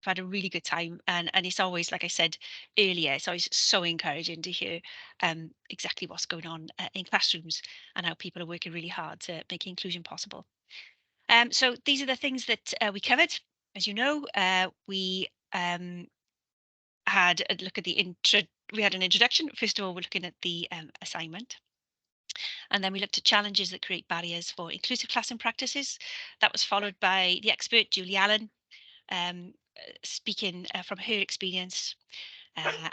had a really good time, and it's always, like I said earlier, it's always so encouraging to hear exactly what's going on in classrooms and how people are working really hard to make inclusion possible. So these are the things that we covered. As you know, we had a look at the intro. We had an introduction. First of all, we're looking at the assignment. And then we looked at challenges that create barriers for inclusive classroom practices. That was followed by the expert, Julie Allen, speaking from her experience.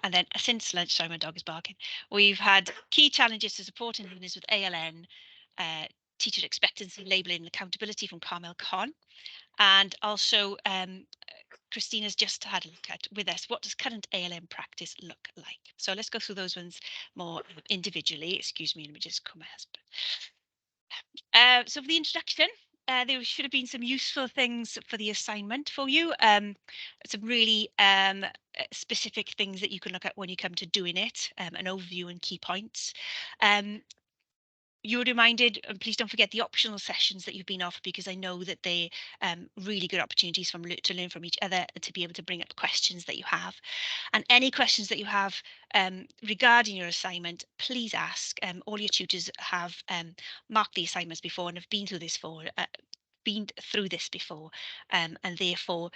And then since lunchtime, my dog is barking, we've had key challenges to supporting learners with ALN, teacher expectancy, labelling and accountability from Carmel Khan. And also Christina's just had a look at with us, what does current ALM practice look like? So let's go through those ones more individually. Excuse me, let me just call my husband. So for the introduction, there should have been some useful things for the assignment for you. Some really specific things that you can look at when you come to doing it, an overview and key points. You're reminded, and please don't forget the optional sessions that you've been offered, because I know that they really good opportunities to learn from each other, to be able to bring up questions that you have. And any questions that you have regarding your assignment, please ask. All your tutors have marked the assignments before and have been through this before, and therefore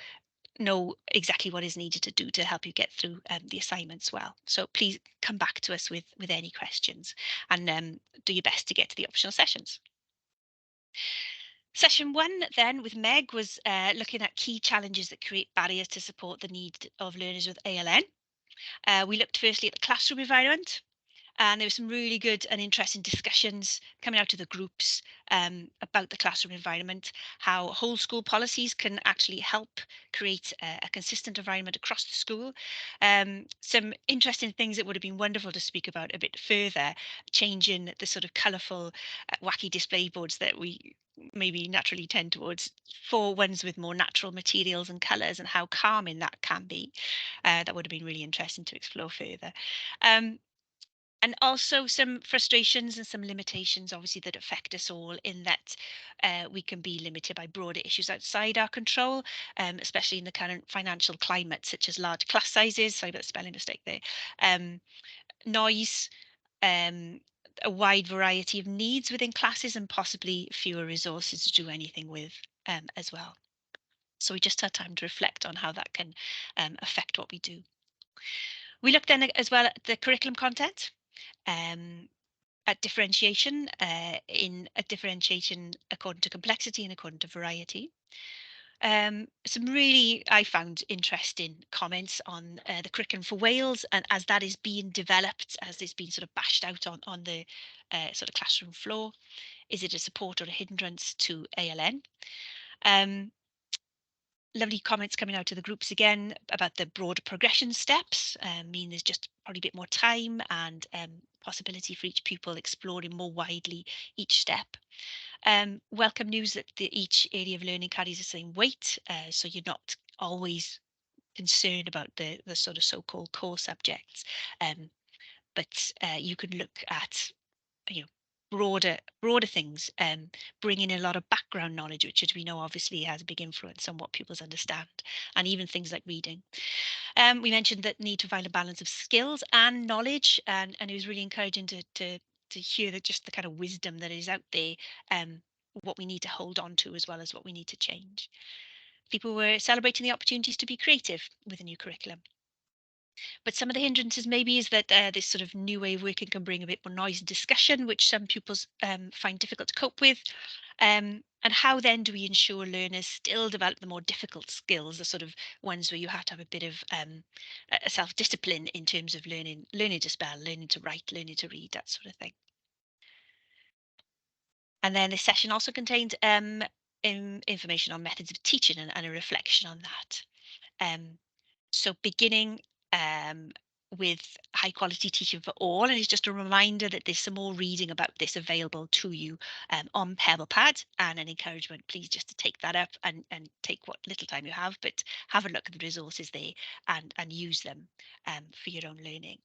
know exactly what is needed to do to help you get through the assignments well. So please come back to us with any questions, and do your best to get to the optional sessions. Session 1 then with Meg was looking at key challenges that create barriers to support the need of learners with ALN. We looked firstly at the classroom environment, and there were some really good and interesting discussions coming out of the groups about the classroom environment, how whole school policies can actually help create a consistent environment across the school. Some interesting things that would have been wonderful to speak about a bit further, changing the sort of colourful, wacky display boards that we maybe naturally tend towards for ones with more natural materials and colours, and how calming that can be. That would have been really interesting to explore further. And also some frustrations and some limitations, obviously, that affect us all, in that we can be limited by broader issues outside our control, especially in the current financial climate, such as large class sizes, sorry about the spelling mistake there, noise, a wide variety of needs within classes, and possibly fewer resources to do anything with as well. So we just had time to reflect on how that can affect what we do. We looked then as well at the curriculum content, at differentiation, in a differentiation according to complexity and according to variety. Some really, I found, interesting comments on the curriculum for Wales, and as that is being developed, as it's been sort of bashed out on the sort of classroom floor. Is it a support or a hindrance to ALN? Lovely comments coming out of the groups again about the broader progression steps. Mean there's just probably a bit more time and possibility for each pupil exploring more widely each step. Welcome news that each area of learning carries the same weight, so you're not always concerned about the sort of so-called core subjects, but you can look at, you know, broader things, bringing in a lot of background knowledge, which, as we know, obviously has a big influence on what pupils understand, and even things like reading. We mentioned that need to find a balance of skills and knowledge, and it was really encouraging to hear that, just the kind of wisdom that is out there, what we need to hold on to as well as what we need to change. People were celebrating the opportunities to be creative with a new curriculum. But some of the hindrances maybe is that this sort of new way of working can bring a bit more noise and discussion, which some pupils find difficult to cope with. And how then do we ensure learners still develop the more difficult skills, the sort of ones where you have to have a bit of a self-discipline in terms of learning to spell, learning to write, learning to read, that sort of thing. And then this session also contained information on methods of teaching, and a reflection on that. So beginning with high quality teaching for all, and it's just a reminder that there's some more reading about this available to you on Pebblepad, and an encouragement, please, just to take that up and take what little time you have, but have a look at the resources there and use them for your own learning.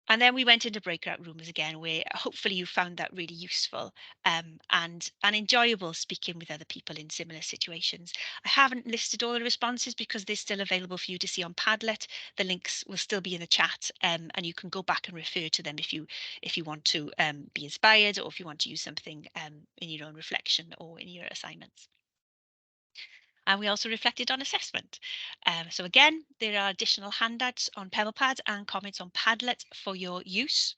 And then we went into breakout rooms again, where hopefully you found that really useful, and enjoyable speaking with other people in similar situations. I haven't listed all the responses because they're still available for you to see on Padlet. The links will still be in the chat, and you can go back and refer to them if you want to be inspired, or if you want to use something in your own reflection or in your assignments. And we also reflected on assessment. So again, there are additional handouts on Pebblepad and comments on Padlet for your use.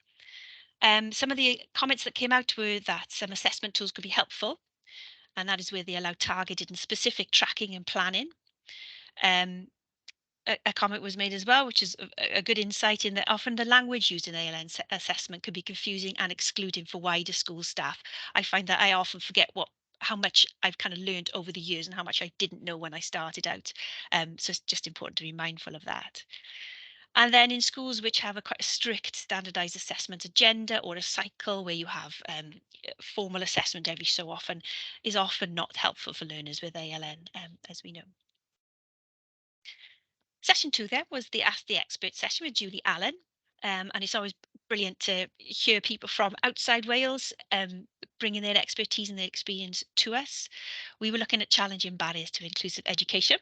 Some of the comments that came out were that some assessment tools could be helpful, and that is where they allow targeted and specific tracking and planning. Um, a comment was made as well, which is a good insight, in that often the language used in ALN assessment could be confusing and excluding for wider school staff. I find that I often forget how much I've kind of learned over the years and how much I didn't know when I started out. So it's just important to be mindful of that. And then in schools which have a quite a strict standardized assessment agenda, or a cycle where you have formal assessment every so often, is often not helpful for learners with ALN, as we know. Session 2 then was the Ask the Expert session with Julie Allen. And it's always brilliant to hear people from outside Wales bringing their expertise and their experience to us. We were looking at challenging barriers to inclusive education,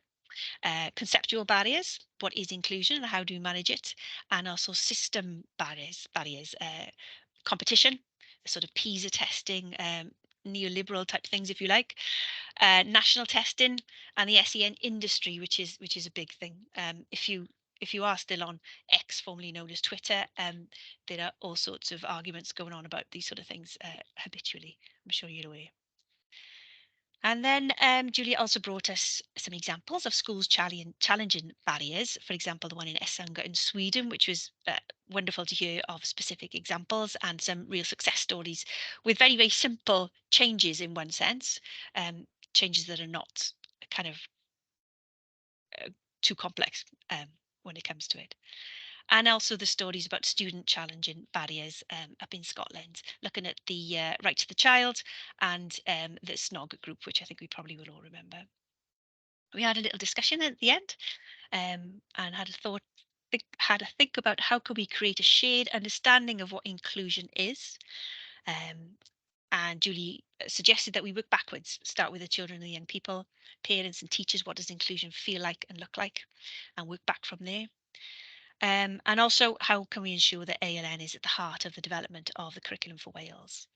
conceptual barriers, what is inclusion and how do we manage it, and also system barriers, competition, sort of PISA testing, neoliberal type things, if you like, national testing, and the SEN industry, which is a big thing. If you are still on X, formerly known as Twitter, there are all sorts of arguments going on about these sort of things habitually. I'm sure you're aware. And then Julia also brought us some examples of schools challenging barriers. For example, the one in Essunga in Sweden, which was wonderful to hear of specific examples and some real success stories with very, very simple changes in one sense, changes that are not kind of too complex when it comes to it. And also the stories about student challenging barriers up in Scotland, looking at the Right to the Child and the SNOG group, which I think we probably will all remember. We had a little discussion at the end, and had a think about how could we create a shared understanding of what inclusion is. And Julie suggested that we work backwards, start with the children and the young people, parents and teachers. What does inclusion feel like and look like, and work back from there. And also, how can we ensure that ALN is at the heart of the development of the curriculum for Wales?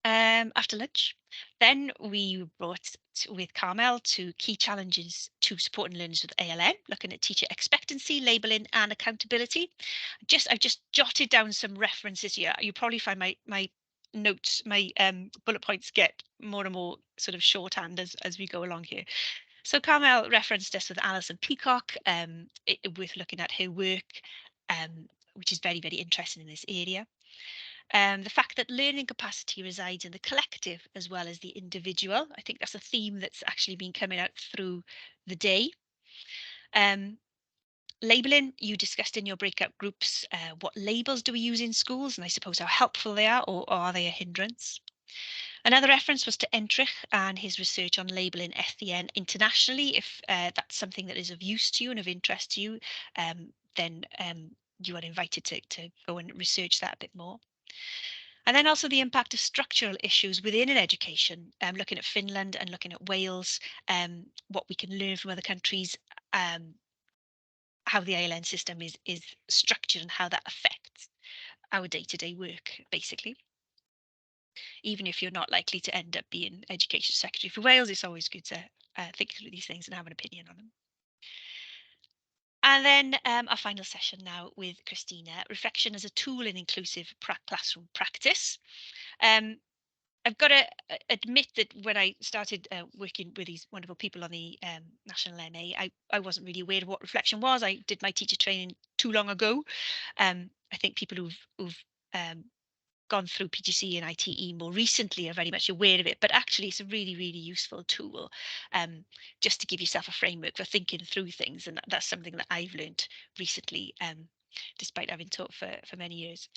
After lunch, then we brought with Carmel to key challenges to supporting learners with ALN, looking at teacher expectancy, labelling, and accountability. I've just jotted down some references here. You probably find my notes, my bullet points get more and more sort of shorthand as we go along here. So Carmel referenced us with Alison Peacock, with looking at her work, which is very, very interesting in this area. The fact that learning capacity resides in the collective as well as the individual. I think that's a theme that's actually been coming out through the day. Labelling, you discussed in your breakout groups, what labels do we use in schools, and I suppose how helpful they are, or are they a hindrance? Another reference was to Entrich and his research on labelling SEN internationally. If that's something that is of use to you and of interest to you, then you are invited to go and research that a bit more. And then also the impact of structural issues within an education, looking at Finland and looking at Wales, what we can learn from other countries, how the ALN system is structured and how that affects our day-to-day work, basically. Even if you're not likely to end up being Education Secretary for Wales, it's always good to think through these things and have an opinion on them. And then our final session now with Christina, reflection as a tool in inclusive classroom practice. I've got to admit that when I started working with these wonderful people on the National NA, I wasn't really aware of what reflection was. I did my teacher training too long ago. I think people who've gone through PGC and ITE more recently are very much aware of it, but actually it's a really, really useful tool, just to give yourself a framework for thinking through things. And that's something that I've learned recently, despite having taught for many years.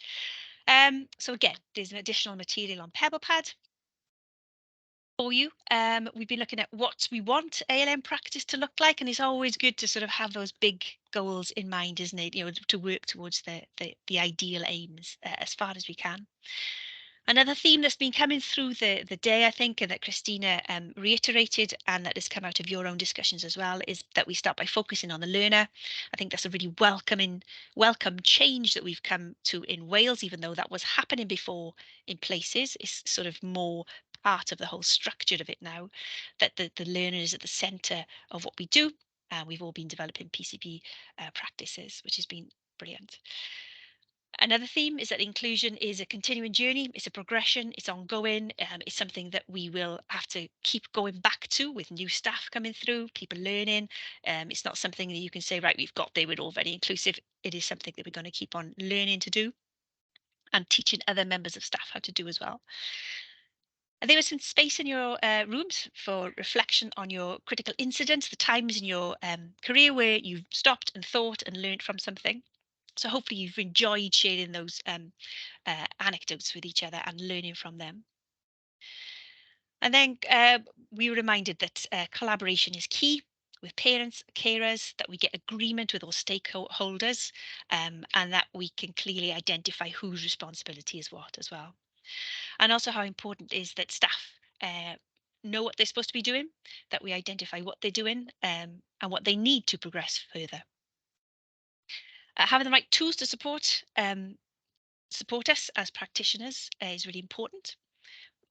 So again, there's an additional material on Pebblepad. for you. We've been looking at what we want ALM practice to look like, and it's always good to sort of have those big goals in mind, isn't it? You know, to work towards the ideal aims as far as we can. Another theme that's been coming through the day, I think, and that Christina reiterated, and that has come out of your own discussions as well, is that we start by focusing on the learner. I think that's a really welcome change that we've come to in Wales, even though that was happening before in places. It's sort of more part of the whole structure of it now, that the learner is at the centre of what we do. And we've all been developing PCP practices, which has been brilliant. Another theme is that inclusion is a continuing journey, it's a progression, it's ongoing, it's something that we will have to keep going back to with new staff coming through, people learning. It's not something that you can say, right, we've got there, we're all very inclusive. It is something that we're going to keep on learning to do and teaching other members of staff how to do as well. And there was some space in your rooms for reflection on your critical incidents, the times in your career where you've stopped and thought and learned from something. So hopefully you've enjoyed sharing those anecdotes with each other and learning from them. And then we were reminded that collaboration is key with parents, carers, that we get agreement with all stakeholders, and that we can clearly identify whose responsibility is what as well. And also how important is that staff know what they're supposed to be doing, that we identify what they're doing and what they need to progress further. Having the right tools to support us as practitioners is really important.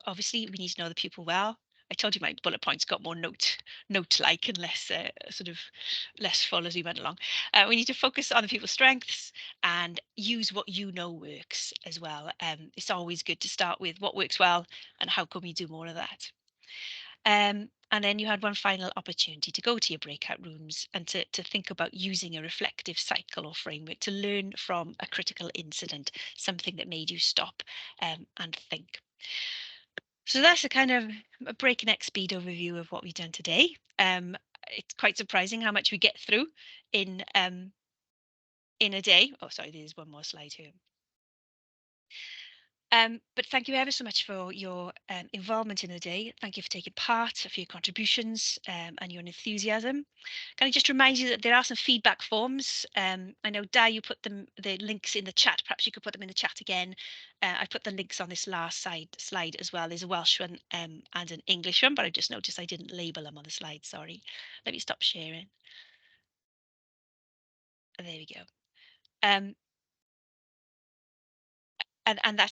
Obviously, we need to know the pupil well. I told you my bullet points got more note-like and less sort of less full as we went along. We need to focus on the pupil's strengths and use what you know works as well. It's always good to start with what works well and how can we do more of that. And then you had one final opportunity to go to your breakout rooms and to think about using a reflective cycle or framework to learn from a critical incident, something that made you stop and think. So that's a kind of a breakneck speed overview of what we've done today. It's quite surprising how much we get through in a day. Oh, sorry, there's one more slide here. But thank you ever so much for your involvement in the day. Thank you for taking part, for your contributions and your enthusiasm. Can I just remind you that there are some feedback forms? I know, Di, you put the links in the chat. Perhaps you could put them in the chat again. I put the links on this last slide as well. There's a Welsh one and an English one, but I just noticed I didn't label them on the slide. Sorry. Let me stop sharing. There we go. And that's